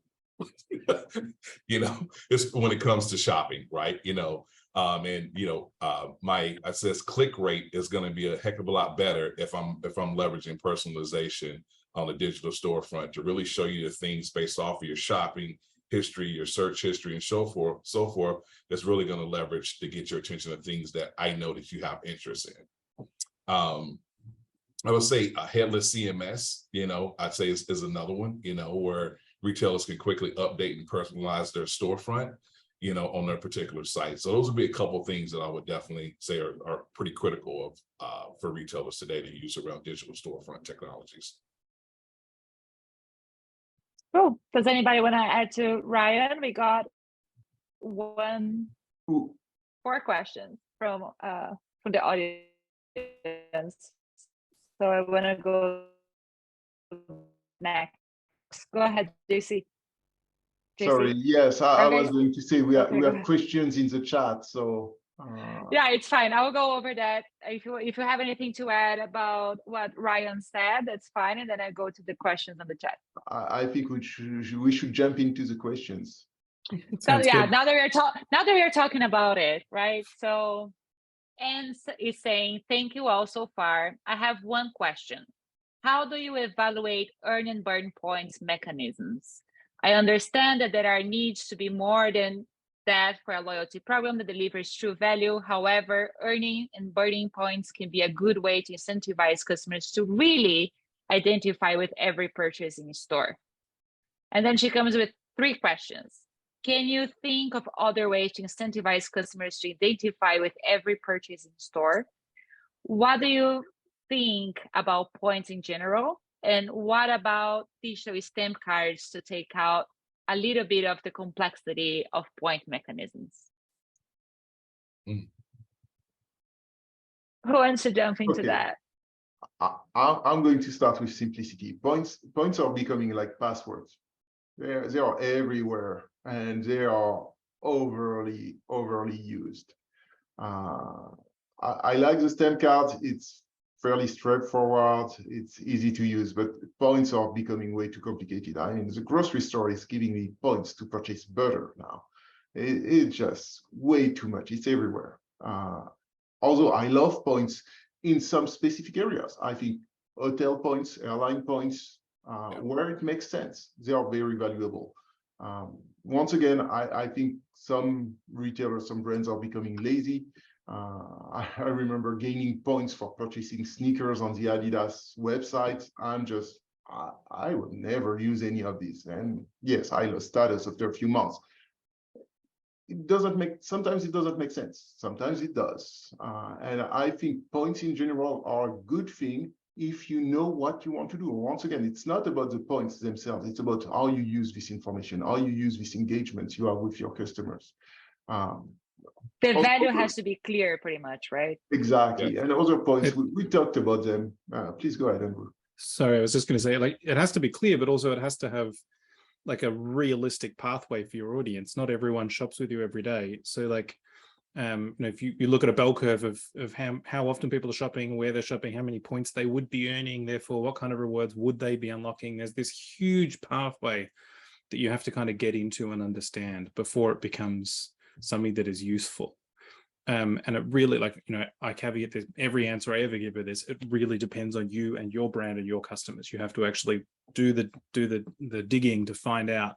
C: It's when it comes to shopping, right? I says click rate is going to be a heck of a lot better if I'm leveraging personalization on the digital storefront to really show you the things based off of your shopping history, your search history, and so forth, that's really going to leverage to get your attention to things that I know that you have interest in. I would say a headless CMS, I'd say is another one, where retailers can quickly update and personalize their storefront, on their particular site. So those would be a couple of things that I would definitely say are pretty critical of for retailers today to use around digital storefront technologies.
A: Cool. Does anybody want to add to Ryan? We got 4 questions from the audience. So I want to go next. Go ahead, JC.
D: Sorry, yes, I was going to say we have questions in the chat. So
A: yeah, it's fine. I'll go over that. If you have anything to add about what Ryan said, that's fine, and then I go to the questions on the chat.
D: I think we should jump into the questions.
A: So yeah, now that we're talking about it, right? So Anne is saying, thank you all so far. I have one question. How do you evaluate earn and burn points mechanisms? I understand that there are needs to be more than that for a loyalty program that delivers true value. However, earning and burning points can be a good way to incentivize customers to really identify with every purchase in store. And then she comes with 3 questions. Can you think of other ways to incentivize customers to identify with every purchase in store? What do you think about points in general? And what about digital stamp cards to take out a little bit of the complexity of point mechanisms.
C: Mm.
A: Who wants to jump into
D: Okay.
A: that?
D: I'm going to start with simplicity. Points are becoming like passwords. They are everywhere, and they are overly used. I like the stamp cards. It's fairly straightforward. It's easy to use, but points are becoming way too complicated. I mean, the grocery store is giving me points to purchase butter now. It's just way too much. It's everywhere. Although I love points in some specific areas. I think hotel points, airline points, where it makes sense, they are very valuable. Once again, I think some retailers, some brands are becoming lazy. I remember gaining points for purchasing sneakers on the Adidas website. I would never use any of these. And yes, I lost status after a few months. Sometimes it doesn't make sense. Sometimes it does. And I think points in general are a good thing if you know what you want to do. Once again, it's not about the points themselves. It's about how you use this information, how you use these engagements you have with your customers.
A: The value has to be clear, pretty much, right?
D: Exactly.
C: Yeah.
D: And other points, we talked about them. Please go ahead, Andrew.
B: Sorry, I was just going to say, like, it has to be clear, but also it has to have like a realistic pathway for your audience. Not everyone shops with you every day. So like, if you look at a bell curve of how often people are shopping, where they're shopping, how many points they would be earning, therefore what kind of rewards would they be unlocking, there's this huge pathway that you have to kind of get into and understand before it becomes something that is useful. And it really, like, I caveat this, every answer I ever give with this, it really depends on you and your brand and your customers. You have to actually do the digging to find out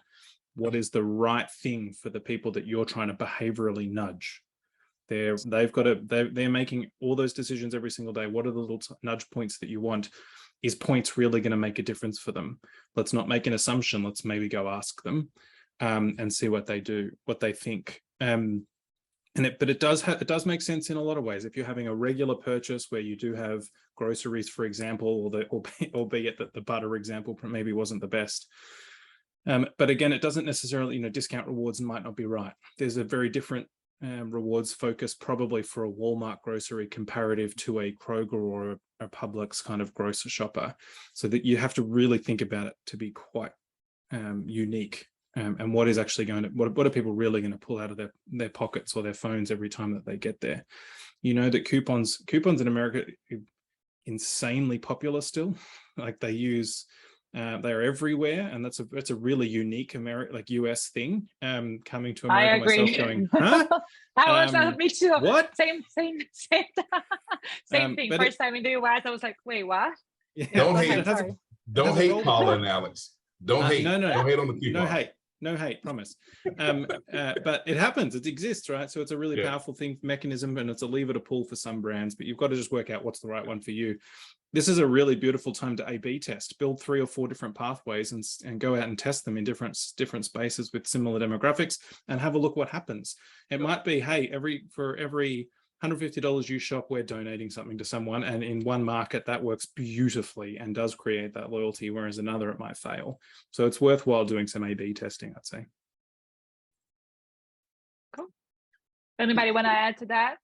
B: what is the right thing for the people that you're trying to behaviorally nudge. They're making all those decisions every single day. What are the little nudge points that you want? Is points really going to make a difference for them? Let's not make an assumption. Let's maybe go ask them and see what they do, what they think. But it does make sense in a lot of ways. If you're having a regular purchase where you do have groceries, for example, albeit that the butter example maybe wasn't the best. But again, it doesn't necessarily, discount rewards might not be right. There's a very different rewards focus probably for a Walmart grocery comparative to a Kroger or a Publix kind of grocery shopper. So that you have to really think about it to be quite unique. And what is actually what are people really going to pull out of their pockets or their phones every time that they get there? That coupons in America are insanely popular still. Like they're everywhere, and that's a really unique US thing. Coming to America,
A: I agree.
B: myself going, huh?
A: I was me too.
B: What?
A: Same thing. Thing. First time in the US, I was like, wait, what?
B: Yeah,
C: Don't hate Paula and Alex. Don't hate.
B: No.
C: Don't hate on the coupon.
B: No hate, promise. But it happens, it exists, right? So it's a really powerful mechanism, and it's a lever to pull for some brands, but you've got to just work out what's the right one for you. This is a really beautiful time to A/B test, build 3 or 4 different pathways and go out and test them in different spaces with similar demographics and have a look what happens. It might be, hey, for every $150 you shop, we're donating something to someone. And in one market that works beautifully and does create that loyalty, whereas another, it might fail. So it's worthwhile doing some A/B testing, I'd say.
A: Cool. Anybody want to add to that?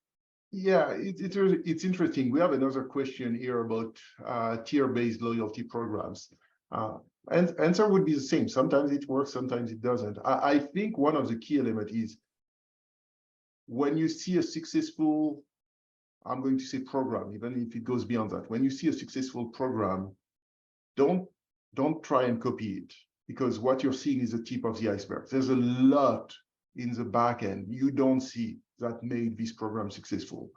D: Yeah, it's interesting. We have another question here about tier-based loyalty programs. And answer would be the same. Sometimes it works, sometimes it doesn't. I think one of the key elements is when you see a successful, I'm going to say program, even if it goes beyond that. When you see a successful program, don't try and copy it, because what you're seeing is the tip of the iceberg. There's a lot in the back end you don't see that made this program successful.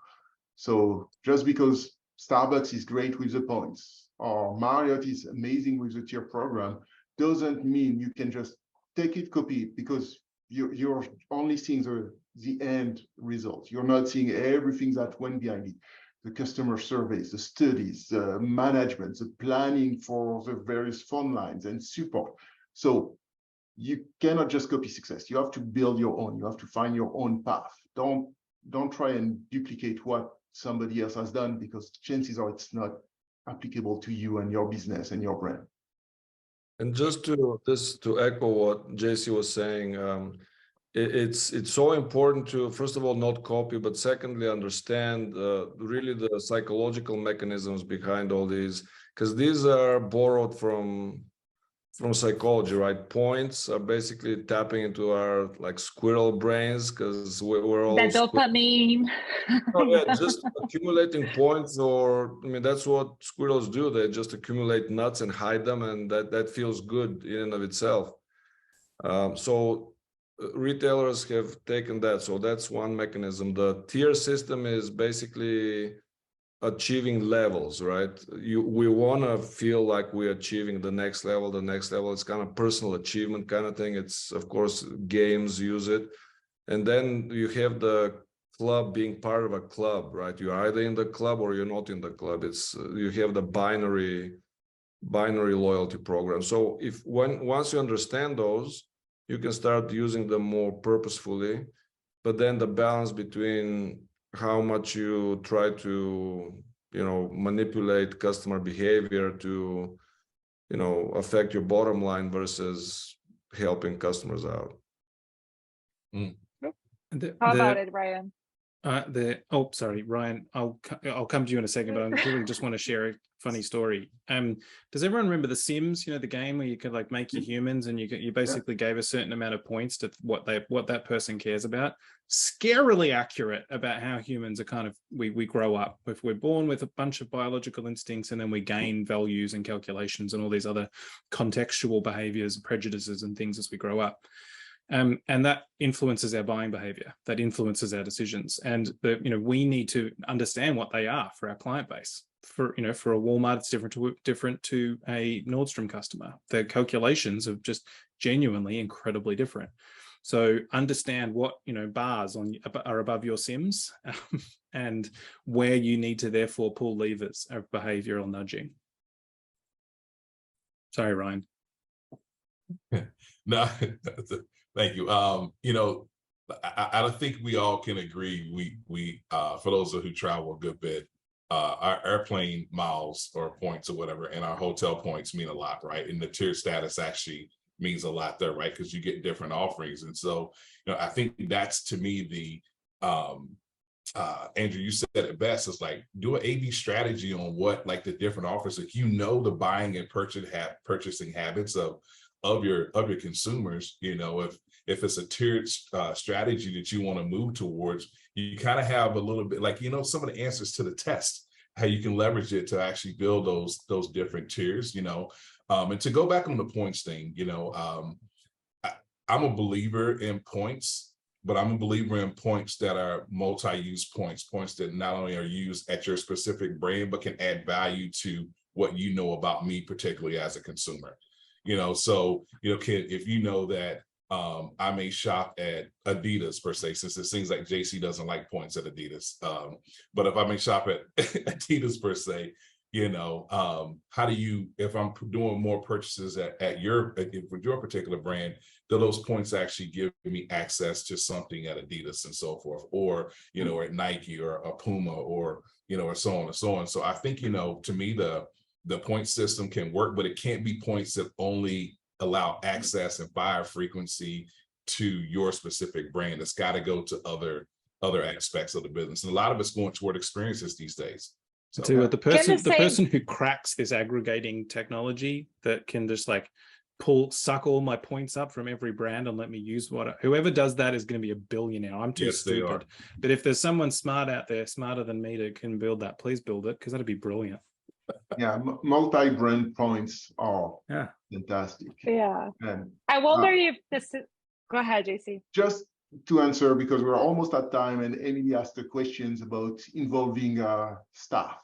D: So just because Starbucks is great with the points or Marriott is amazing with the tier program doesn't mean you can just take it, copy it, because you're only seeing the end result. You're not seeing everything that went behind it. The customer surveys, the studies, the management, the planning for the various phone lines and support. So you cannot just copy success. You have to build your own. You have to find your own path. Don't try and duplicate what somebody else has done, because chances are it's not applicable to you and your business and your brand.
E: And just to echo what JC was saying, it's so important to, first of all, not copy, but secondly, understand really the psychological mechanisms behind all these, because these are borrowed from psychology, right? Points are basically tapping into our like squirrel brains, because we're all
A: The dopamine.
E: Oh yeah, just accumulating points, or I mean that's what squirrels do. They just accumulate nuts and hide them, and that feels good in and of itself. So retailers have taken that. So that's one mechanism. The tier system is basically achieving levels, right? We want to feel like we're achieving the next level. The next level is kind of personal achievement kind of thing. It's, of course, games use it. And then you have the club being part of a club, right? You're either in the club or you're not in the club. It's you have the binary loyalty program. So once you understand those, you can start using them more purposefully. But then the balance between how much you try to, manipulate customer behavior to, affect your bottom line versus helping customers out.
A: How about it, Ryan?
B: Sorry, Ryan, I'll come to you in a second, but I really just want to share a funny story. Does everyone remember The Sims, the game where you could like make your humans and you basically gave a certain amount of points to what that person cares about? Scarily accurate about how humans are kind of, we grow up. If we're born with a bunch of biological instincts and then we gain values and calculations and all these other contextual behaviors, prejudices and things as we grow up. And that influences our buying behavior, that influences our decisions. And we need to understand what they are for our client base. For a Walmart, it's different to a Nordstrom customer. Their calculations are just genuinely incredibly different. So understand what bars are above your Sims and where you need to therefore pull levers of behavioral nudging. Sorry, Ryan.
C: No. Thank you. I think we all can agree. We for those who travel a good bit, our airplane miles or points or whatever, and our hotel points mean a lot, right? And the tier status actually means a lot there, right? Because you get different offerings, and so I think that's to me the Andrew, you said it best. It's like do an A/B strategy on what like the different offers. If the buying and purchasing habits of your consumers, if it's a tiered strategy that you want to move towards, you kind of have a little bit like some of the answers to the test, how you can leverage it to actually build those different tiers, and to go back on the points thing, I'm a believer in points, but I'm a believer in points that are multi-use points that not only are used at your specific brand, but can add value to what you know about me, particularly as a consumer. So if you know that I may shop at Adidas per se, since it seems like JC doesn't like points at Adidas, but if I may shop at Adidas per se, how do you, if I'm doing more purchases with your particular brand, do those points actually give me access to something at Adidas and so forth, or or at Nike or a Puma or or so on and so on. So I think to me the point system can work, but it can't be points that only allow access and buyer frequency to your specific brand. It's got to go to other aspects of the business, and a lot of it's going toward experiences these days. So
B: the person who cracks this aggregating technology that can just like suck all my points up from every brand and let me use whoever does that is going to be a billionaire. I'm too stupid. But if there's someone smart out there, smarter than me, that can build that, please build it, because that'd be brilliant.
D: Yeah, multi-brand points are fantastic.
A: Yeah.
D: And
A: I wonder if this is... Go ahead, JC.
D: Just to answer, because we're almost at time, and Emily asked the questions about involving staff.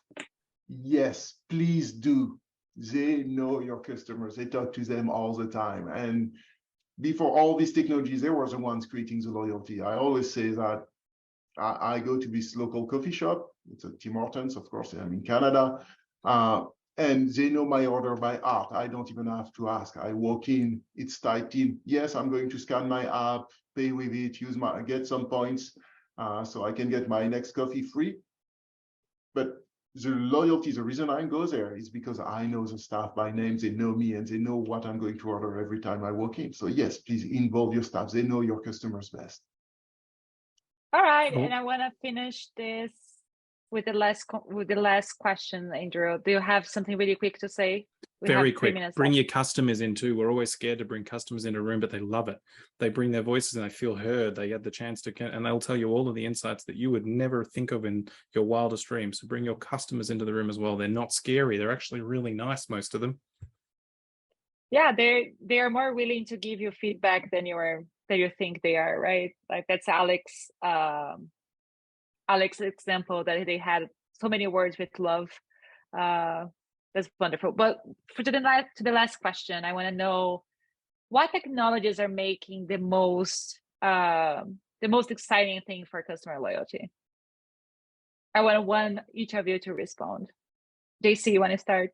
D: Yes, please do. They know your customers. They talk to them all the time. And before all these technologies, they were the ones creating the loyalty. I always say that I go to this local coffee shop. It's a Tim Hortons, of course, I'm in Canada. And they know my order by heart. I don't even have to ask. I walk in, it's typed in. Yes, I'm going to scan my app, pay with it, get some points, so I can get my next coffee free. But the loyalty, the reason I go there is because I know the staff by name, they know me, and they know what I'm going to order every time I walk in. So yes, please involve your staff. They know your customers best.
A: All right,
B: Cool.
A: and I want to finish this with the last question, Andrew. Do you have something really quick to say?
B: Very quick. Bring
A: left.
B: your customers in too. We're always scared to bring customers into a room, but they love it. They bring their voices and they feel heard. They get the chance to, and they'll tell you all of the insights that you would never think of in your wildest dreams. So bring your customers into the room as well. They're not scary. They're actually really nice, most of them. Yeah,
A: they are more willing to give you feedback than you think they are, right? Like that's Alex's example, that they had so many words with love. That's wonderful. But to the last question, I want to know what technologies are making the most exciting thing for customer loyalty. I want each of you to respond. JC, you want to start?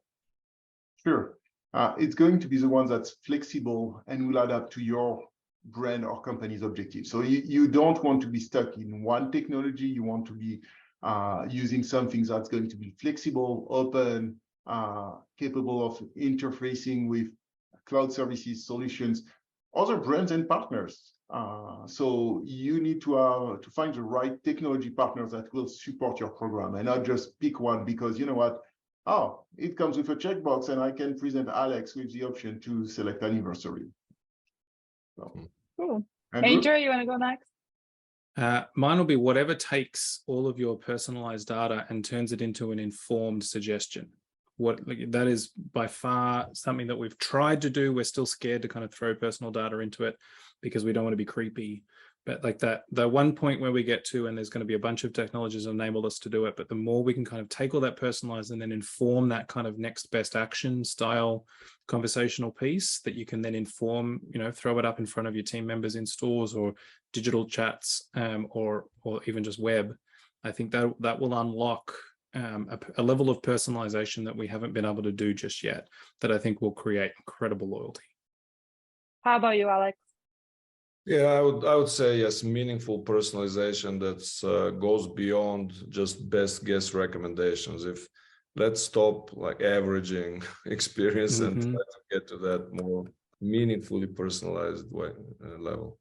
D: Sure. It's going to be the one that's flexible and will adapt to your brand or company's objectives. So you don't want to be stuck in one technology. You want to be using something that's going to be flexible, open, capable of interfacing with cloud services, solutions, other brands and partners. So you need to find the right technology partners that will support your program, and not just pick one because you know what? Oh, it comes with a checkbox and I can present Alex with the option to select anniversary. So,
A: cool. Andrew, you want to go next?
B: Mine will be whatever takes all of your personalized data and turns it into an informed suggestion. That is by far something that we've tried to do. We're still scared to kind of throw personal data into it because we don't want to be creepy. But like that, the one point where we get to, and there's going to be a bunch of technologies that enable us to do it, but the more we can kind of take all that personalized and then inform that kind of next best action style conversational piece that you can then inform, throw it up in front of your team members in stores or digital chats, or even just web. I think that will unlock a level of personalization that we haven't been able to do just yet, that I think will create incredible loyalty.
A: How about you, Alex?
E: Yeah, I would say yes, meaningful personalization that goes beyond just best guess recommendations. Let's stop like averaging experience and try to get to that more meaningfully personalized level.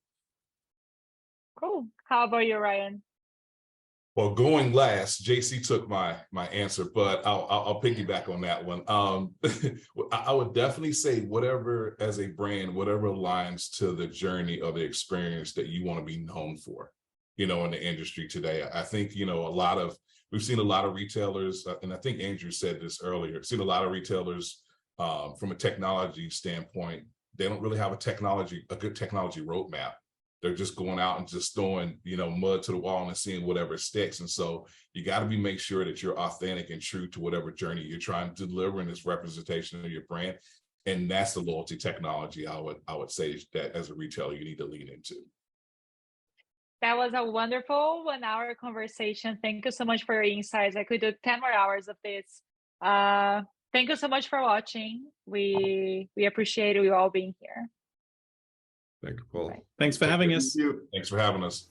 C: Cool. How about you, Ryan? Well, going last, JC took my answer, but I'll piggyback on that one. I would definitely say whatever, as a brand, whatever aligns to the journey or the experience that you want to be known for, in the industry today. I think, we've seen a lot of retailers, and I think Andrew said this earlier, seen a lot of retailers from a technology standpoint, they don't really have a good technology roadmap. They're just going out and just throwing, mud to the wall and seeing whatever sticks. And so you got to make sure that you're authentic and true to whatever journey you're trying to deliver in this representation of your brand. And that's the loyalty technology I would say that as a retailer, you need to lean into.
A: That was a wonderful 1-hour conversation. Thank you so much for your insights. I could do 10 more hours of this. Thank you so much for watching. We appreciate you all being here.
E: Thank you, Paul.
B: Thanks for having us.
C: Thanks for having us.